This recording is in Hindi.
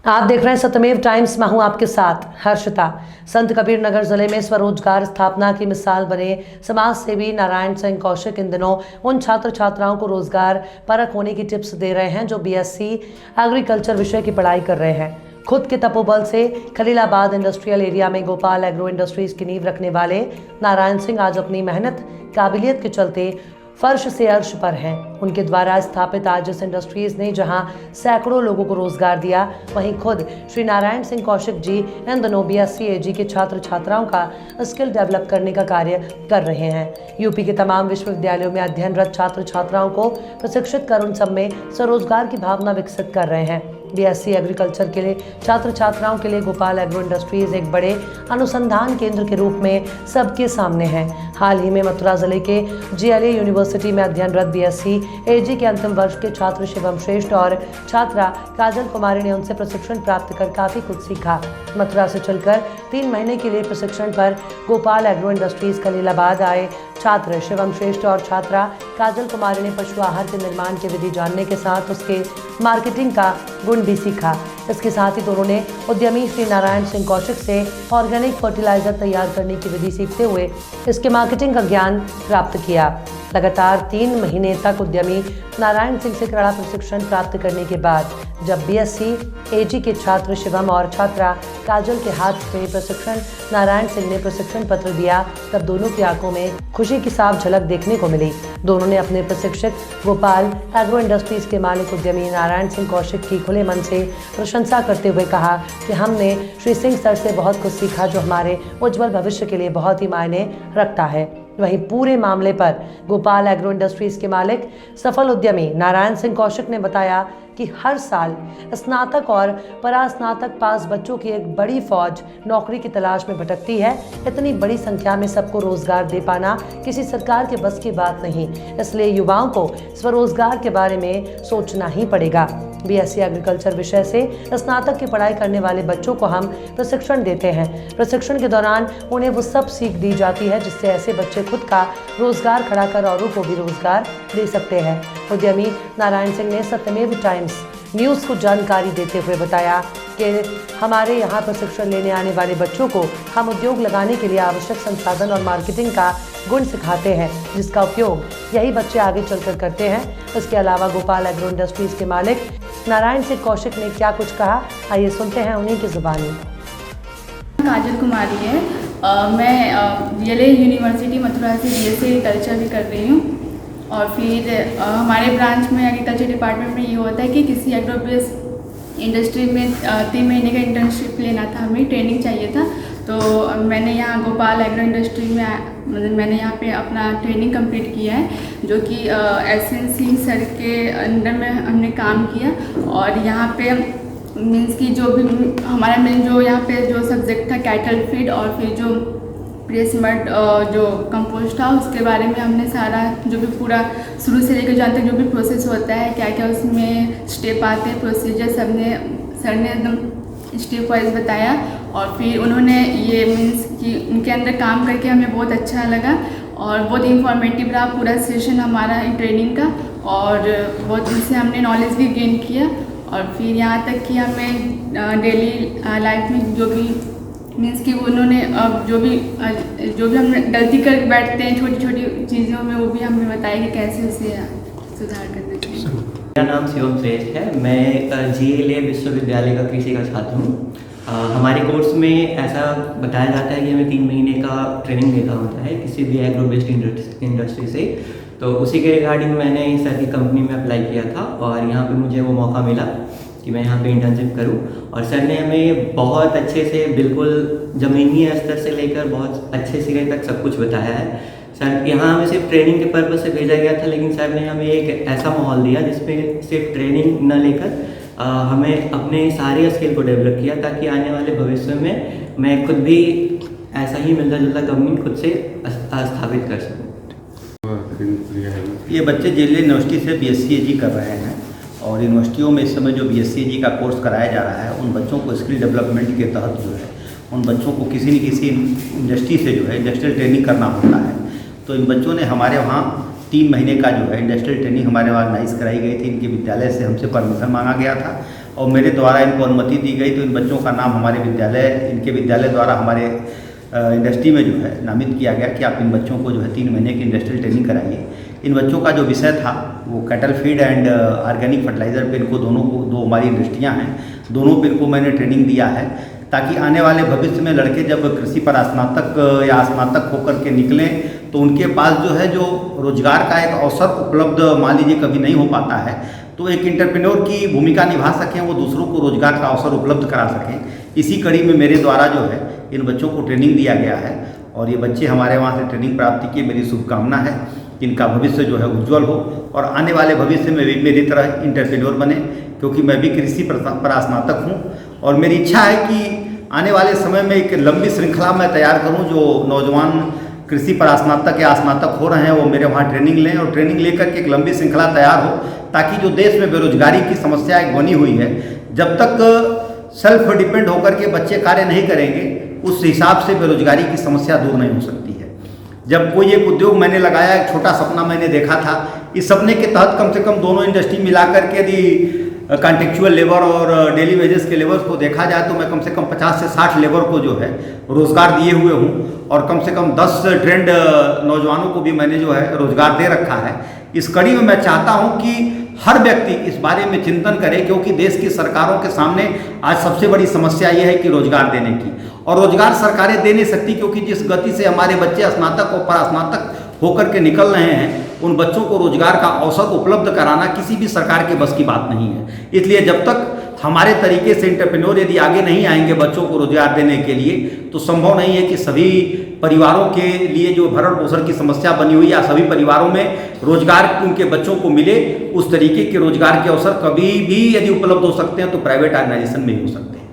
आप देख रहे हैं सत्यमेव टाइम्स। मैं हूं आपके साथ हर्षिता। संत कबीर नगर जिले में स्वरोजगार स्थापना की मिसाल बने समाज सेवी नारायण सिंह कौशिक इन दिनों उन छात्र छात्राओं को रोजगार परक होने की टिप्स दे रहे हैं जो बीएससी एग्रीकल्चर विषय की पढ़ाई कर रहे हैं। खुद के तपोबल से खलीलाबाद इंडस्ट्रियल एरिया में गोपाल एग्रो इंडस्ट्रीज की नींव रखने वाले नारायण सिंह आज अपनी मेहनत काबिलियत के चलते फर्श से अर्श पर हैं। उनके द्वारा स्थापित आज इस इंडस्ट्रीज ने जहां सैकड़ों लोगों को रोजगार दिया, वहीं खुद श्री नारायण सिंह कौशिक जी इन दिनों बीएससी एजी के छात्र छात्राओं का स्किल डेवलप करने का कार्य कर रहे हैं। यूपी के तमाम विश्वविद्यालयों में अध्ययनरत छात्र छात्राओं को प्रशिक्षित कर उन सब में स्वरोजगार की भावना विकसित कर रहे हैं। बीएससी एग्रीकल्चर के लिए छात्र छात्राओं के लिए गोपाल एग्रो इंडस्ट्रीज एक बड़े अनुसंधान केंद्र के रूप में सबके सामने है। हाल ही में मथुरा जिले के जीएलए यूनिवर्सिटी में अध्ययनरत बीएससी एजी के अंतिम वर्ष के छात्र शिवम श्रेष्ठ और छात्रा काजल कुमारी ने उनसे प्रशिक्षण प्राप्त कर काफी कुछ सीखा। मथुरा से चलकर 3 महीने के लिए प्रशिक्षण पर गोपाल एग्रो इंडस्ट्रीज खलीलाबाद आए छात्र शिवम श्रेष्ठ और छात्रा काजल कुमारी ने पशु आहार के निर्माण की विधि जानने के साथ उसके मार्केटिंग का गुण भी सीखा। इसके साथ ही दोनों ने उद्यमी श्री नारायण सिंह कौशिक से ऑर्गेनिक फर्टिलाइजर तैयार करने की विधि सीखते हुए इसके मार्केटिंग का ज्ञान प्राप्त किया। लगातार 3 महीने तक उद्यमी नारायण सिंह से कड़ा प्रशिक्षण प्राप्त करने के बाद जब बीएससी एजी के छात्र शिवम और छात्रा काजल के हाथ में प्रशिक्षण नारायण सिंह ने प्रशिक्षण पत्र दिया, तब दोनों की आंखों में खुशी की साफ झलक देखने को मिली। दोनों ने अपने प्रशिक्षक गोपाल एग्रो इंडस्ट्रीज के मालिक उद्यमी नारायण सिंह कौशिक की खुले मन से प्रशंसा करते हुए कहा कि हमने श्री सिंह सर से बहुत कुछ सीखा जो हमारे उज्जवल भविष्य के लिए बहुत ही मायने रखता है। वहीं पूरे मामले पर गोपाल एग्रो इंडस्ट्रीज के मालिक सफल उद्यमी नारायण सिंह कौशिक ने बताया कि हर साल स्नातक और परास्नातक पास बच्चों की एक बड़ी फौज नौकरी की तलाश में भटकती है। इतनी बड़ी संख्या में सबको रोजगार दे पाना किसी सरकार के बस की बात नहीं, इसलिए युवाओं को स्वरोजगार के बारे में सोचना ही पड़ेगा। बीएससी एग्रीकल्चर विषय से स्नातक की पढ़ाई करने वाले बच्चों को हम प्रशिक्षण देते हैं। प्रशिक्षण के दौरान उन्हें वो सब सीख दी जाती है जिससे ऐसे बच्चे खुद का रोजगार खड़ा कर औरों को भी रोजगार दे सकते हैं। उद्यमी नारायण सिंह ने सत्यमेव टाइम्स न्यूज़ को जानकारी देते हुए बताया कि हमारे यहाँ प्रशिक्षण लेने आने वाले बच्चों को हम उद्योग लगाने के लिए आवश्यक संसाधन और मार्केटिंग का गुण सिखाते हैं, जिसका उपयोग यही बच्चे आगे चलकर करते हैं। इसके अलावा गोपाल एग्रो इंडस्ट्रीज के मालिक नारायण सिंह कौशिक ने क्या कुछ कहा, आइए सुनते हैं उन्हीं की जुबानी। काजल कुमारी है। मैं जीएलए यूनिवर्सिटी मथुरा से बीएससी एग्रीकल्चर भी कर रही हूँ। और फिर हमारे ब्रांच में एग्रीकल्चर डिपार्टमेंट में ये होता है कि किसी एग्रो बेस्ड इंडस्ट्री में 3 महीने का इंटर्नशिप लेना था, हमें ट्रेनिंग चाहिए था। तो मैंने यहाँ गोपाल एग्रो इंडस्ट्री में मैंने यहाँ पे अपना ट्रेनिंग कंप्लीट किया है, जो कि एसएन सिंह सर के अंडर में हमने काम किया। और यहाँ पे मीन्स की जो भी हमारा मेन जो यहाँ पे जो सब्जेक्ट था कैटल फीड और फिर जो प्रेस मड जो कंपोस्ट था उसके बारे में हमने सारा जो भी पूरा शुरू से लेकर जहाँ तक जो भी प्रोसेस होता है, क्या क्या उसमें स्टेप आते हैं, प्रोसीजर सर ने एकदम स्टेप वाइज बताया। और फिर उन्होंने ये मीन्स कि उनके अंदर काम करके हमें बहुत अच्छा लगा और बहुत इंफॉर्मेटिव रहा पूरा सेशन हमारा ट्रेनिंग का, और बहुत उससे हमने नॉलेज भी गेन किया। और फिर यहाँ तक कि हमें डेली लाइफ में जो भी मीन्स कि उन्होंने जो भी हम गलती कर बैठते हैं छोटी छोटी चीज़ों में, वो भी हमें बताया कि कैसे उसे सुधार करना चाहिए। मेरा नाम शिवम श्रेष्ठ है। मैं जीएलए विश्वविद्यालय का कृषि का छात्र हूँ। हमारे कोर्स में ऐसा बताया जाता है कि हमें 3 महीने का ट्रेनिंग देना होता है किसी भी एग्रो बेस्ड इंडस्ट्री से। तो उसी के रिगार्डिंग मैंने इस सर की कंपनी में अप्लाई किया था और यहाँ पे मुझे वो मौका मिला कि मैं यहाँ पे इंटर्नशिप करूँ। और सर ने हमें बहुत अच्छे से बिल्कुल ज़मीनी स्तर से लेकर बहुत अच्छे सिरे तक सब कुछ बताया है। सर यहाँ हमें सिर्फ ट्रेनिंग के पर्पज़ से भेजा गया था, लेकिन सर ने हमें एक ऐसा माहौल दिया जिसमें सिर्फ ट्रेनिंग न लेकर हमें अपने सारे स्किल को डेवलप किया, ताकि आने वाले भविष्य में मैं खुद भी ऐसा ही मिलता जुलता कंपनी खुद से स्थापित कर सकूँ। ये बच्चे जीएलए यूनिवर्सिटी से बीएससी एजी कर रहे हैं और यूनिवर्सिटियों में इस समय जो बीएससी एजी का कोर्स कराया जा रहा है, उन बच्चों को स्किल डेवलपमेंट के तहत जो है उन बच्चों को किसी न किसी इंडस्ट्री से जो है इंडस्ट्रियल ट्रेनिंग करना होता है। तो इन बच्चों ने हमारे वहाँ 3 महीने का जो है इंडस्ट्रियल ट्रेनिंग हमारे वहाँ ऑर्गेनाइज कराई गई थी। इनके विद्यालय से हमसे परमिशन मांगा गया था और मेरे द्वारा इनको अनुमति दी गई तो इन बच्चों का नाम हमारे विद्यालय, इनके विद्यालय द्वारा हमारे इंडस्ट्री में जो है नामित किया गया कि आप इन बच्चों को जो है 3 महीने की इंडस्ट्रियल ट्रेनिंग कराइए। इन बच्चों का जो विषय था वो cattle feed and organic fertiliser पे इनको दोनों को, 2 हमारी इंडस्ट्रियाँ हैं, दोनों पे इनको मैंने ट्रेनिंग दिया है ताकि आने वाले भविष्य में लड़के जब कृषि पर स्नातक या स्नातक होकर के निकलें तो उनके पास जो है जो रोजगार का एक अवसर उपलब्ध मान लीजिए कभी नहीं हो पाता है तो एक एंटरप्रेन्योर की भूमिका निभा सकें, वो दूसरों को रोजगार का अवसर उपलब्ध करा सकें। इसी कड़ी में मेरे द्वारा जो है इन बच्चों को ट्रेनिंग दिया गया है और ये बच्चे हमारे वहाँ से ट्रेनिंग प्राप्ति की मेरी शुभकामना है कि इनका भविष्य जो है उज्जवल हो और आने वाले भविष्य में भी मेरी तरह एंटरप्रेन्योर बने, क्योंकि मैं भी कृषि पर स्नातक हूँ और मेरी इच्छा है कि आने वाले समय में एक लंबी श्रृंखला मैं तैयार करूँ। जो नौजवान कृषि पर स्नातक या स्नातक हो रहे हैं वो मेरे वहाँ ट्रेनिंग लें और ट्रेनिंग लेकर के एक लंबी श्रृंखला तैयार हो, ताकि जो देश में बेरोजगारी की समस्या एक बनी हुई है, जब तक सेल्फ डिपेंड होकर के बच्चे कार्य नहीं करेंगे उस हिसाब से बेरोजगारी की समस्या दूर नहीं हो सकती है। जब कोई एक उद्योग मैंने लगाया, एक छोटा सपना मैंने देखा था, इस सपने के तहत कम से कम दोनों इंडस्ट्री मिलाकर के यदि कॉन्ट्रेक्चुअल लेबर और डेली वेजेस के लेबर्स को देखा जाए तो मैं कम से कम 50 से 60 लेबर को जो है रोज़गार दिए हुए हूँ और कम से कम 10 ट्रेंड नौजवानों को भी मैंने जो है रोज़गार दे रखा है। इस कड़ी में मैं चाहता हूँ कि हर व्यक्ति इस बारे में चिंतन करे, क्योंकि देश की सरकारों के सामने आज सबसे बड़ी समस्या ये है कि रोजगार देने की, और रोजगार सरकारें दे नहीं सकती, क्योंकि जिस गति से हमारे बच्चे स्नातक और परास्नातक होकर के निकल रहे हैं उन बच्चों को रोजगार का अवसर उपलब्ध कराना किसी भी सरकार के बस की बात नहीं है। इसलिए जब तक हमारे तरीके से एंटरप्रेन्योर यदि आगे नहीं आएंगे बच्चों को रोजगार देने के लिए, तो संभव नहीं है कि सभी परिवारों के लिए जो भरण पोषण की समस्या बनी हुई या सभी परिवारों में रोजगार उनके बच्चों को मिले। उस तरीके के रोजगार के अवसर कभी भी यदि उपलब्ध हो सकते हैं तो प्राइवेट ऑर्गेनाइजेशन में ही हो सकते हैं।